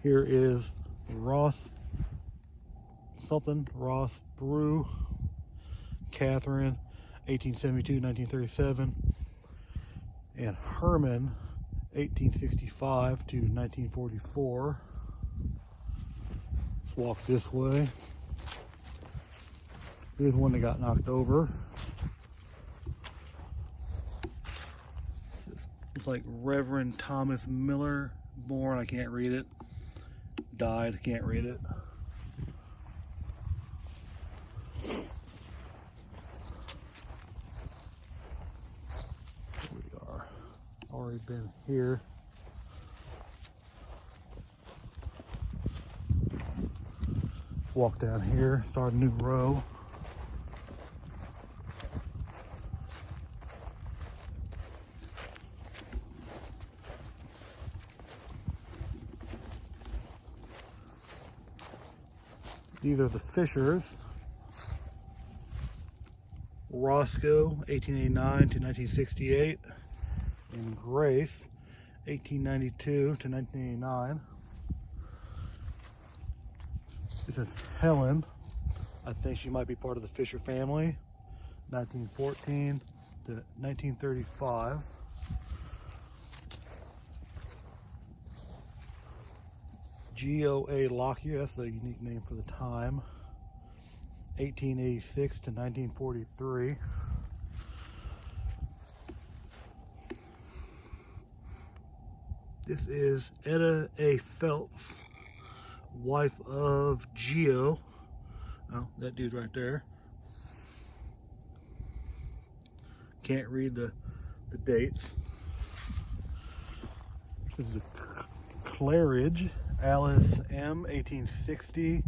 Here is Ross Brew, Catherine, 1872-1937, and Herman, 1865 to 1944. Let's walk this way. Here's one that got knocked over. It's like Reverend Thomas Miller, born, I can't read it. Died, can't read it. Here we are. Already been here. Let's walk down here, start a new row. These are the Fishers. Roscoe, 1889 to 1968, and Grace, 1892 to 1989. This is Helen. I think she might be part of the Fisher family, 1914 to 1935. G.O.A. Lockyer, that's a unique name for the time, 1886 to 1943. This is Etta A. Phelps, wife of Geo. Oh, that dude right there. Can't read the dates. This is a Claridge, Alice M., 1860 to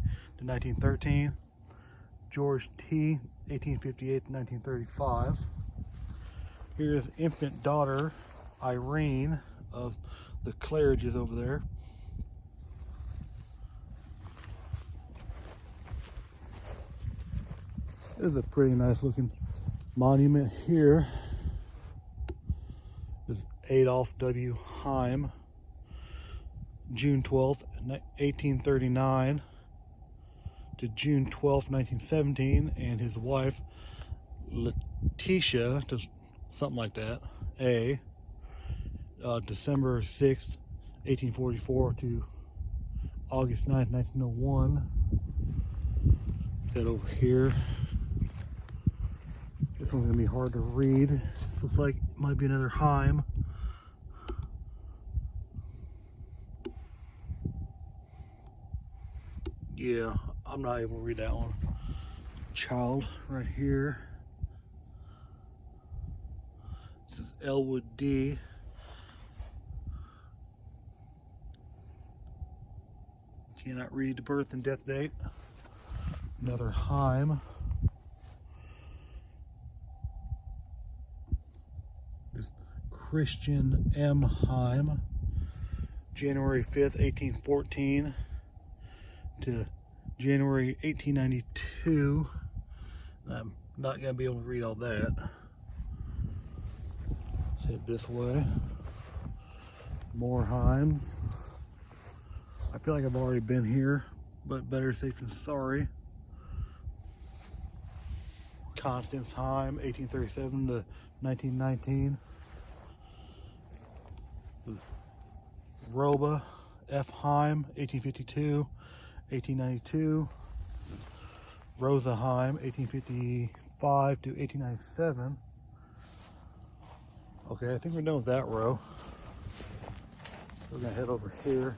1913. George T., 1858 to 1935. Here's infant daughter, Irene, of the Claridges over there. This is a pretty nice looking monument here. This is Adolph W. Heim, June 12th, 1839 to June 12th, 1917, and his wife, Letitia, something like that, December 6th, 1844 to August 9th, 1901. That over here. This one's gonna be hard to read. This looks like it might be another Heim. Yeah, I'm not able to read that one. Child right here. This is Elwood D. Cannot read the birth and death date. Another Heim. This Christian M. Heim, January 5th, 1814 to January 1892. I'm not going to be able to read all that. Let's head this way. More Heims. I feel like I've already been here, but better safe than sorry. Constance Heim, 1837 to 1919. Roba F. Heim, 1852, 1892. This is Rosa Heim, 1855 to 1897. Okay, I think we're done with that row. So we're gonna head over here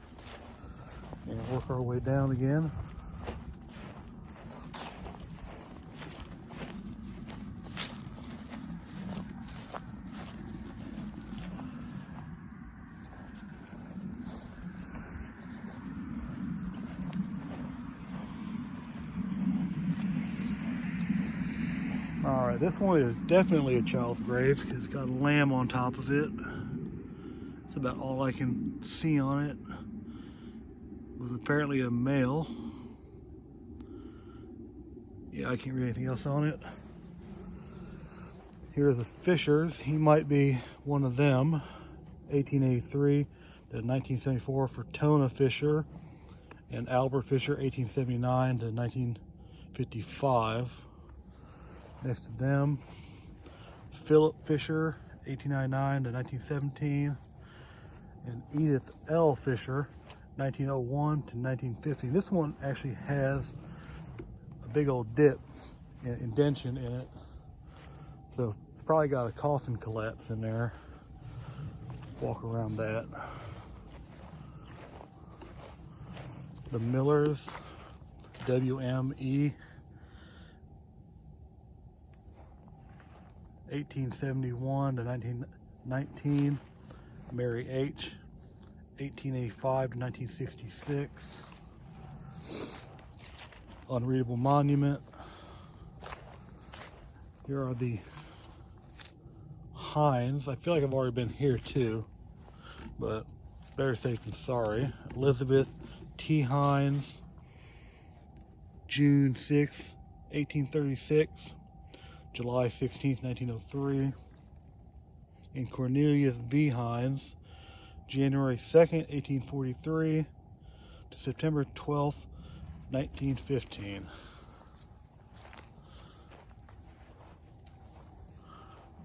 and work our way down again. All right, this one is definitely a child's grave because it's got a lamb on top of it. That's about all I can see on it. It was apparently a male. Yeah, I can't read anything else on it. Here are the Fishers. He might be one of them. 1883 to in 1974 for Tona Fisher and Albert Fisher, 1879 to 1955. Next to them, Philip Fisher, 1899 to 1917, and Edith L. Fisher, 1901 to 1950. This one actually has a big old dip, indention in it, so it's probably got a coffin collapse in there. Walk around that. The Millers, WME, 1871 to 1919. Mary H, 1885 to 1966. Unreadable Monument. Here are the Hines. I feel like I've already been here too, but better safe than sorry. Elizabeth T. Hines, June 6, 1836, July 16, 1903. And Cornelius V. Hines, January 2nd, 1843 to September 12th, 1915.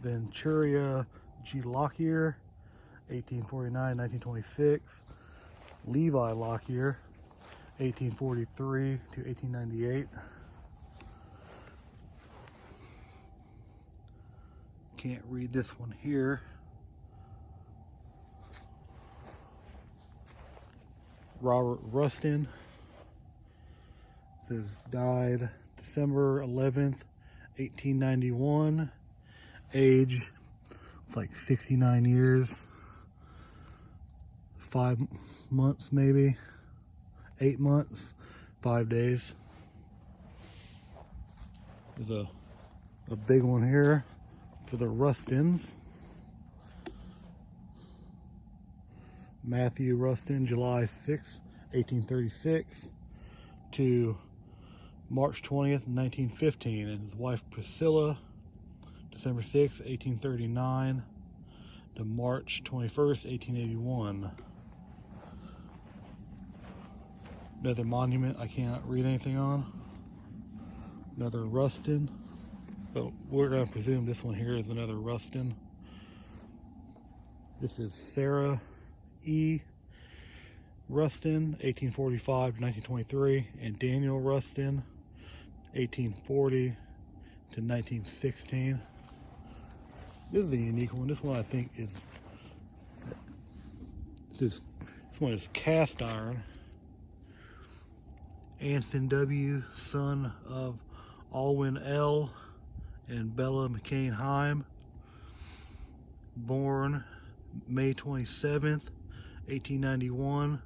Venturia G. Lockyer, 1849-1926. Levi Lockyer, 1843 to 1898. Can't read this one here. Robert Rustin, says died December 11th, 1891. Age, it's like 69 years, 5 months maybe, 8 months, 5 days. There's a big one here for the Rustins. Matthew Rustin, July 6, 1836 to March 20th, 1915, and his wife Priscilla, December 6, 1839 to March 21st, 1881. Another monument I can't read anything on. Another Rustin. But we're going to presume this one here is another Rustin. This is Sarah E. Rustin, 1845 to 1923, and Daniel Rustin, 1840 to 1916. This is a unique one. This one I think is this one is cast iron. Anson W., son of Alwyn L. and Bella McCain Heim, born May 27th, 1891,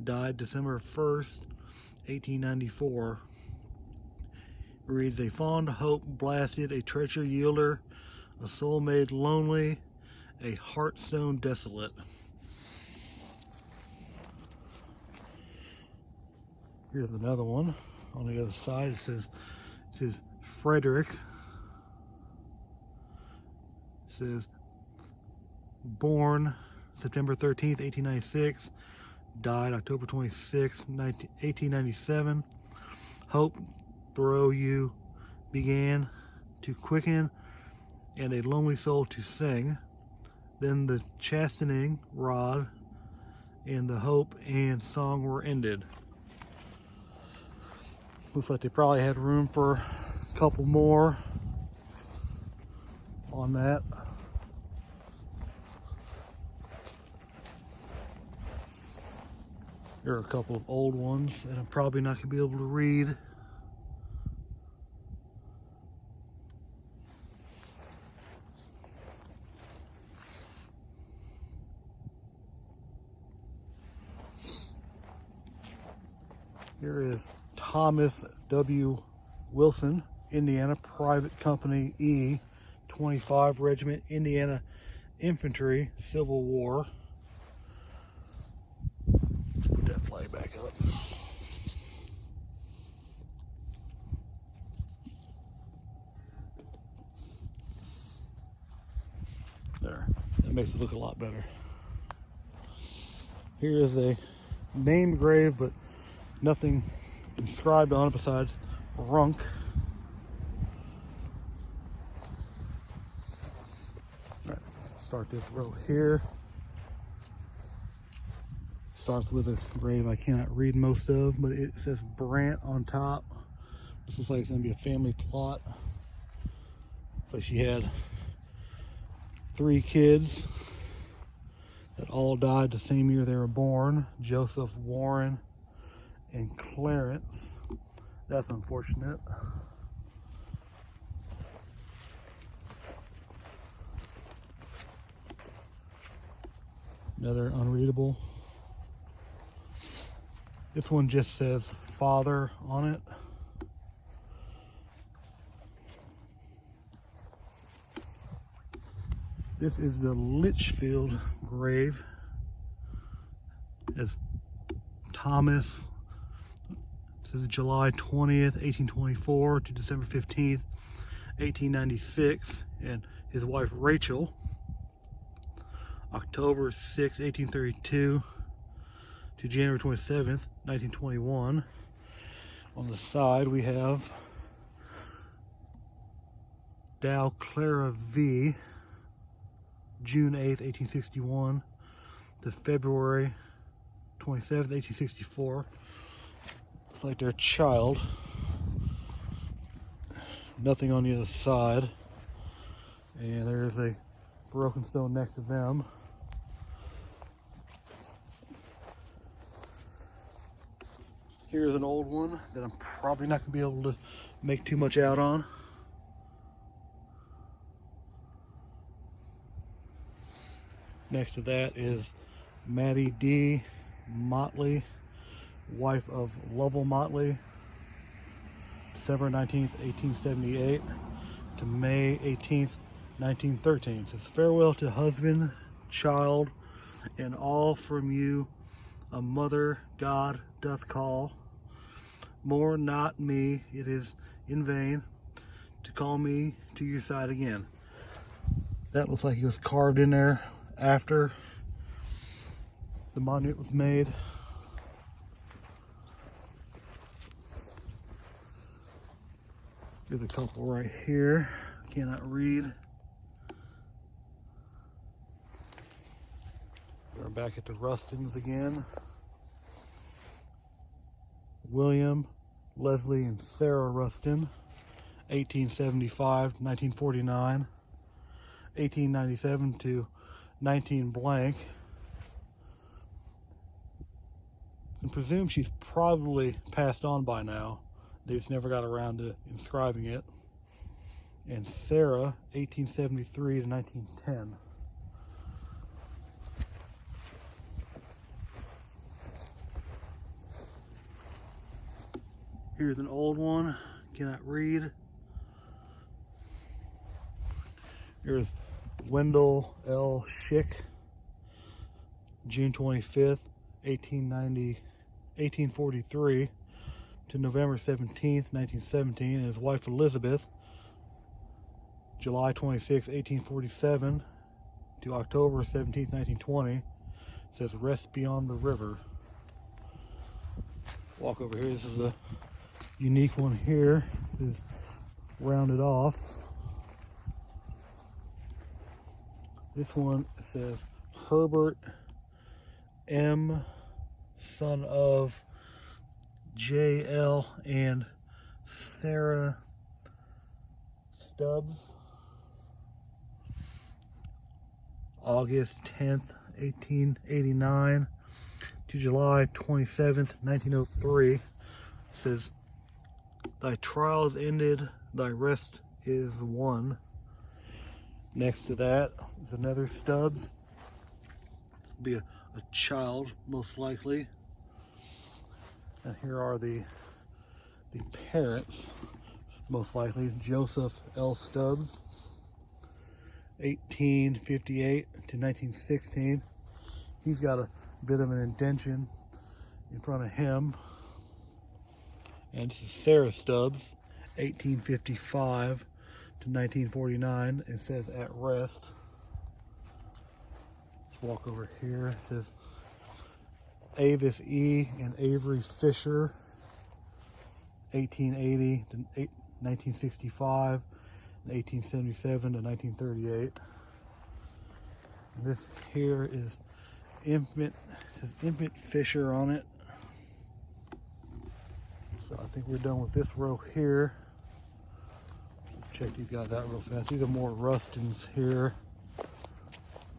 died December 1st, 1894. Reads, a fond hope blasted, a treasure yielder, a soul made lonely, a heartstone desolate. Here's another one on the other side. It says Frederick. It says born September 13th, 1896, died October 26th, 1897. Hope through you began to quicken, and a lonely soul to sing. Then the chastening rod and the hope and song were ended. Looks like they probably had room for a couple more on that. There are a couple of old ones that I'm probably not going to be able to read. Here is Thomas W. Wilson, Indiana, Private Company E, 25 Regiment, Indiana Infantry, Civil War. Let's put that flag back up. There, that makes it look a lot better. Here is a named grave, but nothing inscribed on it besides Runk. All right, let's start this row here. Starts with a grave I cannot read most of, but it says Brant on top. This looks like it's gonna be a family plot. So she had 3 kids that all died the same year they were born: Joseph, Warren, and Clarence. That's unfortunate. Another unreadable. This one just says Father on it. This is the Litchfield grave. It's Thomas. This is July 20th, 1824 to December 15th, 1896. And his wife Rachel, October 6, 1832 to January 27th, 1921. On the side we have Dow Clara V, June 8th, 1861 to February 27th, 1864. It's like their child. Nothing on the other side. And there's a broken stone next to them. Here's an old one that I'm probably not going to be able to make too much out on. Next to that is Maddie D. Motley, wife of Lovell Motley, December 19th, 1878 to May 18th, 1913. It says, farewell to husband, child, and all from you a mother God doth call. More not me, it is in vain to call me to your side again. That looks like it was carved in there after the monument was made. There's a couple right here. Cannot read. We're back at the Rustins again. William, Leslie, and Sarah Rustin, 1875 to 1949, 1897 to 19 blank. I presume she's probably passed on by now. They just never got around to inscribing it. And Sarah, 1873 to 1910. Here's an old one, cannot read. Here's Wendell L. Schick, June 25th, 1843 to November 17th, 1917, and his wife Elizabeth, July 26, 1847 to October 17th, 1920. It says rest beyond the river. Walk over here. This is a unique one here. This is rounded off. This one says Herbert M, son of J.L. and Sarah Stubbs, August 10th, 1889 to July 27th, 1903. It says, thy trial is ended, thy rest is won. Next to that is another Stubbs. This will be a child, most likely. And here are the parents, most likely. Joseph L. Stubbs, 1858 to 1916. He's got a bit of an indention in front of him. And this is Sarah Stubbs, 1855 to 1949. It says at rest. Let's walk over here. It says Avis E. and Avery Fisher, 1880 to 1965, and 1877 to 1938. And this here is infant, it says infant Fisher on it. So I think we're done with this row here. Let's check these guys out real fast. These are more Rustins here.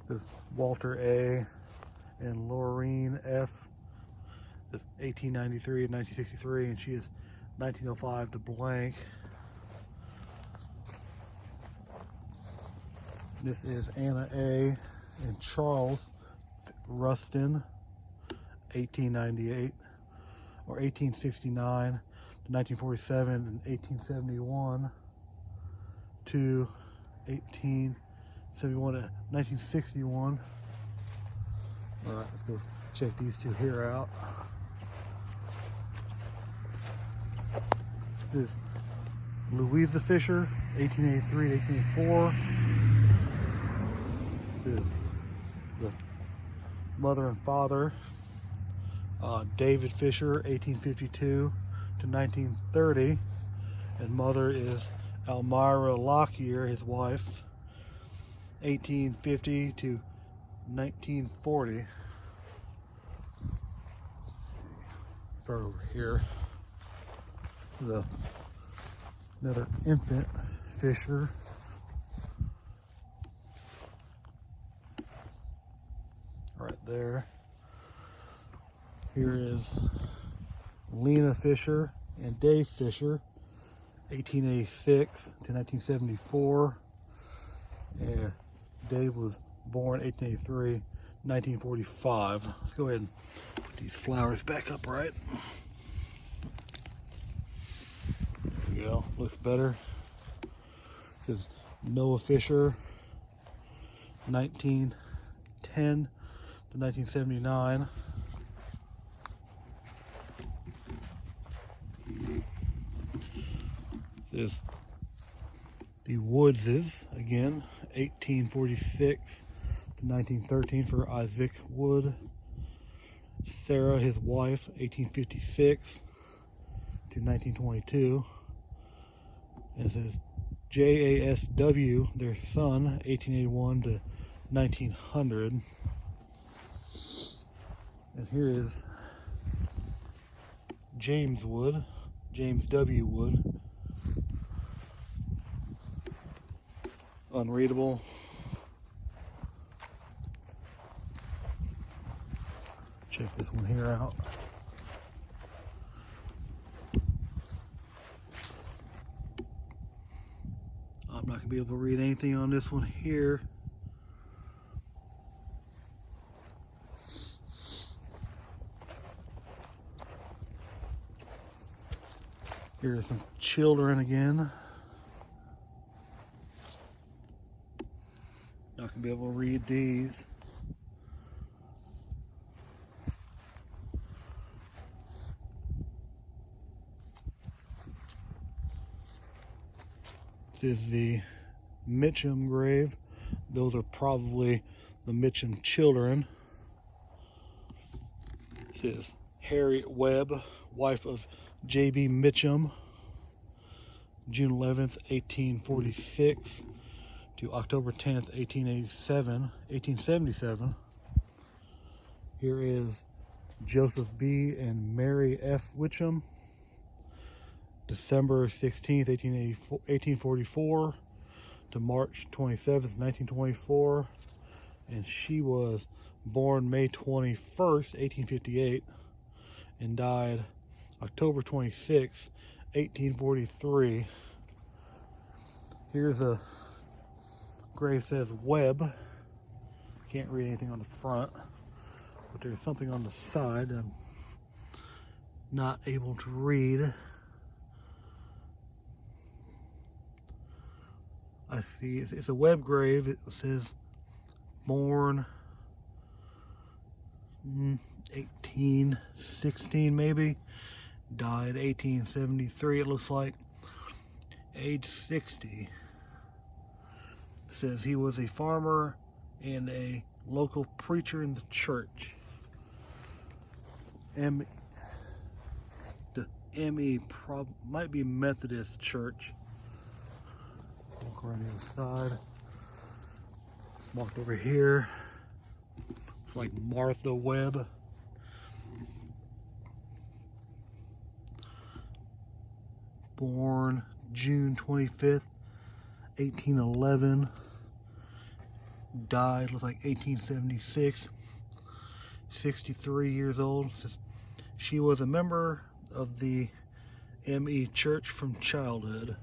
This is Walter A. and Laureen F. This 1893 and 1963, and she is 1905 to blank. This is Anna A. and Charles Rustin, 1898 or 1869 to 1947, and 1871 to 1871 to 1961. All right, let's go check these two here out. This is Louisa Fisher, 1883 to 1884. This is the mother and father, David Fisher, 1852 to 1930, and mother is Elmira Lockyer, his wife, 1850 to 1940. Start over here. Another infant Fisher. Right there. Here is Lena Fisher and Dave Fisher, 1886 to 1974. And Dave was born 1883, 1945. Let's go ahead and put these flowers back up right. There we go. Looks better. This is Noah Fisher, 1910 to 1979. This is the Woodses again, 1846 to 1913 for Isaac Wood. Sarah, his wife, 1856 to 1922. And it says JASW, their son, 1881 to 1900. And here is James Wood, James W. Wood. Unreadable. Check this one here out. I'm not going to be able to read anything on this one here. Here are some children again. Not gonna be able to read these. This is the Mitchum grave. Those are probably the Mitchum children. This is Harriet Webb, wife of J.B. Mitchum, June 11th, 1846 to October 10th, 1877. Here is Joseph B. and Mary F. Mitchum, December 16th, 1844 to March 27th, 1924. And she was born May 21st, 1858 and died October 26th, 1843. Here's a grave, says Webb. Can't read anything on the front, but there's something on the side I'm not able to read. I see it's a Webb grave. It says born 1816 maybe, died 1873 it looks like, age 60. It says he was a farmer and a local preacher in the church. M the ME might be Methodist Church. Walk around the other side. It's marked over here. It's like Martha Webb. Born June 25th, 1811. Died, looks like 1876. 63 years old. Says she was a member of the ME Church from childhood.